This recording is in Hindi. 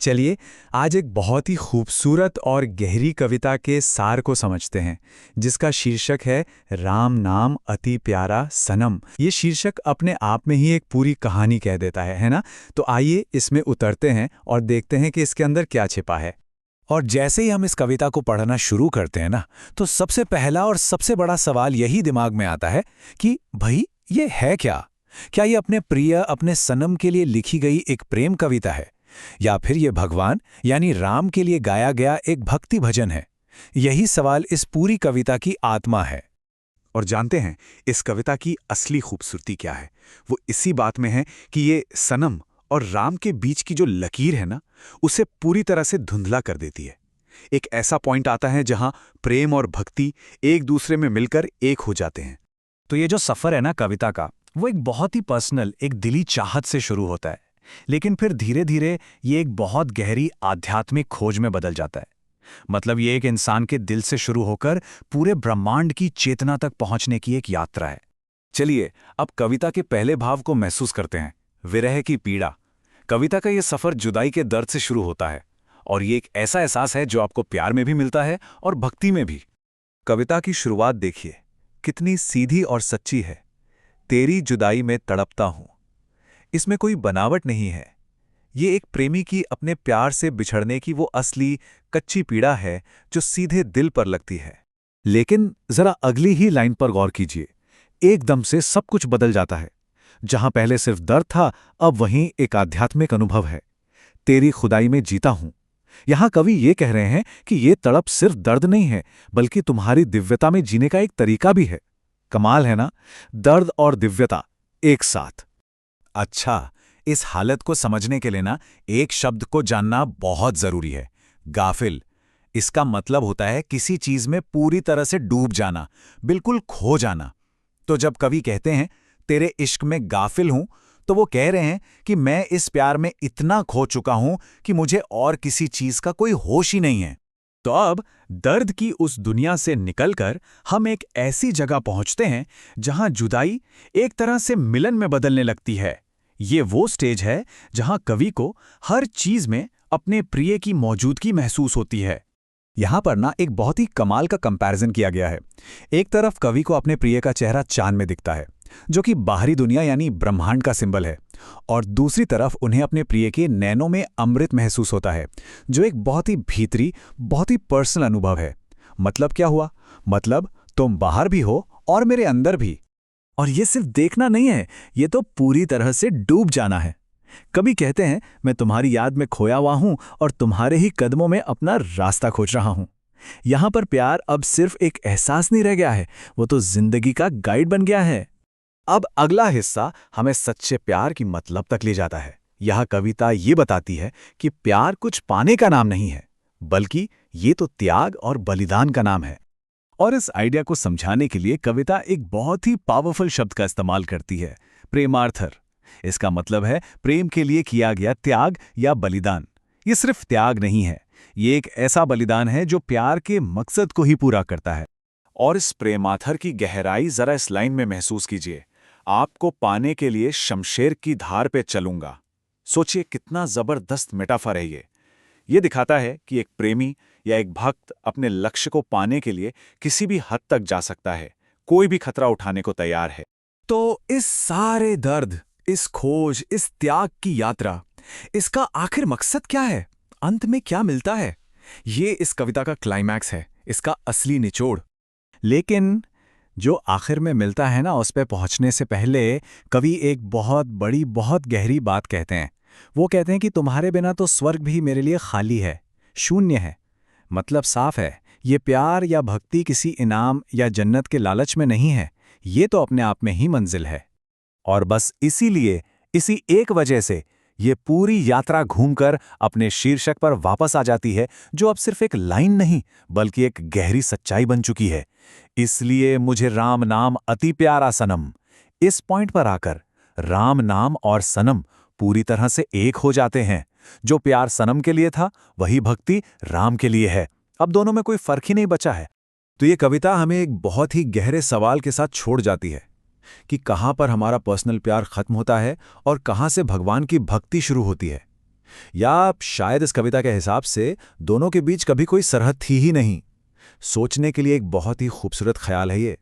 चलिए आज एक बहुत ही खूबसूरत और गहरी कविता के सार को समझते हैं, जिसका शीर्षक है राम नाम अति प्यारा सनम। ये शीर्षक अपने आप में ही एक पूरी कहानी कह देता है ना? तो आइए इसमें उतरते हैं और देखते हैं कि इसके अंदर क्या छिपा है। और जैसे ही हम इस कविता को पढ़ना शुरू करते हैं ना, तो सबसे पहला और सबसे बड़ा सवाल यही दिमाग में आता है कि भाई ये है क्या? क्या ये अपने प्रिय, अपने सनम के लिए लिखी गई एक प्रेम कविता है, या फिर ये भगवान यानी राम के लिए गाया गया एक भक्ति भजन है? यही सवाल इस पूरी कविता की आत्मा है। और जानते हैं इस कविता की असली खूबसूरती क्या है? वो इसी बात में है कि ये सनम और राम के बीच की जो लकीर है ना, उसे पूरी तरह से धुंधला कर देती है। एक ऐसा पॉइंट आता है जहां प्रेम और भक्ति एक दूसरे में मिलकर एक हो जाते हैं। तो ये जो सफर है ना कविता का, वो एक बहुत ही पर्सनल, एक दिली चाहत से शुरू होता है, लेकिन फिर धीरे धीरे ये एक बहुत गहरी आध्यात्मिक खोज में बदल जाता है। मतलब ये एक इंसान के दिल से शुरू होकर पूरे ब्रह्मांड की चेतना तक पहुंचने की एक यात्रा है। चलिए अब कविता के पहले भाव को महसूस करते हैं, विरह की पीड़ा। कविता का ये सफर जुदाई के दर्द से शुरू होता है, और ये एक ऐसा एहसास है जो आपको प्यार में भी मिलता है और भक्ति में भी। कविता की शुरुआत देखिए, कितनी सीधी और सच्ची है। तेरी जुदाई में तड़पता हूं। इसमें कोई बनावट नहीं है। ये एक प्रेमी की अपने प्यार से बिछड़ने की वो असली कच्ची पीड़ा है जो सीधे दिल पर लगती है। लेकिन जरा अगली ही लाइन पर गौर कीजिए, एकदम से सब कुछ बदल जाता है। जहां पहले सिर्फ दर्द था, अब वहीं एक आध्यात्मिक अनुभव है। तेरी खुदाई में जीता हूं। यहां कवि ये कह रहे हैं कि ये तड़प सिर्फ दर्द नहीं है, बल्कि तुम्हारी दिव्यता में जीने का एक तरीका भी है। कमाल है ना, दर्द और दिव्यता एक साथ। अच्छा, इस हालत को समझने के लिए ना एक शब्द को जानना बहुत जरूरी है, गाफिल। इसका मतलब होता है किसी चीज में पूरी तरह से डूब जाना, बिल्कुल खो जाना। तो जब कवि कहते हैं तेरे इश्क में गाफिल हूं, तो वो कह रहे हैं कि मैं इस प्यार में इतना खो चुका हूं कि मुझे और किसी चीज का कोई होश ही नहीं है। तो अब दर्द की उस दुनिया से निकलकर हम एक ऐसी जगह पहुंचते हैं जहां जुदाई एक तरह से मिलन में बदलने लगती है। ये वो स्टेज है जहां कवि को हर चीज में अपने प्रिय की मौजूदगी महसूस होती है। यहां पर ना एक बहुत ही कमाल का कंपैरिजन किया गया है। एक तरफ कवि को अपने प्रिय का चेहरा चांद में दिखता है, जो कि बाहरी दुनिया यानी ब्रह्मांड का सिंबल है, और दूसरी तरफ उन्हें अपने प्रिय के नैनों में अमृत महसूस होता है, जो एक बहुत ही भीतरी, बहुत ही पर्सनल अनुभव है। मतलब क्या हुआ? मतलब तुम बाहर भी हो और मेरे अंदर भी। और ये सिर्फ देखना नहीं है, ये तो पूरी तरह से डूब जाना है। कभी कहते हैं मैं तुम्हारी याद में खोया हुआ हूं और तुम्हारे ही कदमों में अपना रास्ता खोज रहा हूं। यहां पर प्यार अब सिर्फ एक एहसास नहीं रह गया है, वो तो जिंदगी का गाइड बन गया है। अब अगला हिस्सा हमें सच्चे प्यार की मतलब तक ले जाता है। यह कविता ये बताती है कि प्यार कुछ पाने का नाम नहीं है, बल्कि ये तो त्याग और बलिदान का नाम है। और इस आइडिया को समझाने के लिए कविता एक बहुत ही पावरफुल शब्द का इस्तेमाल करती है, प्रेमार्थर। इसका मतलब है प्रेम के लिए किया गया त्याग या बलिदान। ये सिर्फ त्याग नहीं है, ये एक ऐसा बलिदान है जो प्यार के मकसद को ही पूरा करता है। और इस प्रेमार्थर की गहराई जरा इस लाइन में महसूस कीजिए, आपको पाने के लिए शमशेर की धार पे चलूंगा। सोचिए कितना जबरदस्त मेटाफर है ये। ये दिखाता है कि एक प्रेमी या एक भक्त अपने लक्ष्य को पाने के लिए किसी भी हद तक जा सकता है, कोई भी खतरा उठाने को तैयार है। तो इस सारे दर्द, इस खोज, इस त्याग की यात्रा, इसका आखिर मकसद क्या है? अंत में क्या मिलता है? ये इस कविता का क्लाइमैक्स है, इसका असली निचोड़। लेकिन जो आखिर में मिलता है ना, उस पे पहुंचने से पहले कवि एक बहुत बड़ी, बहुत गहरी बात कहते हैं। वो कहते हैं कि तुम्हारे बिना तो स्वर्ग भी मेरे लिए खाली है, शून्य है। मतलब साफ है, ये प्यार या भक्ति किसी इनाम या जन्नत के लालच में नहीं है, ये तो अपने आप में ही मंजिल है। और बस इसीलिए, इसी एक वजह से ये पूरी यात्रा घूमकर अपने शीर्षक पर वापस आ जाती है, जो अब सिर्फ एक लाइन नहीं बल्कि एक गहरी सच्चाई बन चुकी है। इसलिए मुझे राम नाम अति प्यारा सनम। इस पॉइंट पर आकर राम नाम और सनम पूरी तरह से एक हो जाते हैं। जो प्यार सनम के लिए था, वही भक्ति राम के लिए है। अब दोनों में कोई फर्क ही नहीं बचा है। तो ये कविता हमें एक बहुत ही गहरे सवाल के साथ छोड़ जाती है कि कहां पर हमारा पर्सनल प्यार खत्म होता है और कहां से भगवान की भक्ति शुरू होती है। या शायद इस कविता के हिसाब से दोनों के बीच कभी कोई सरहद थी ही नहीं। सोचने के लिए एक बहुत ही खूबसूरत ख्याल है ये।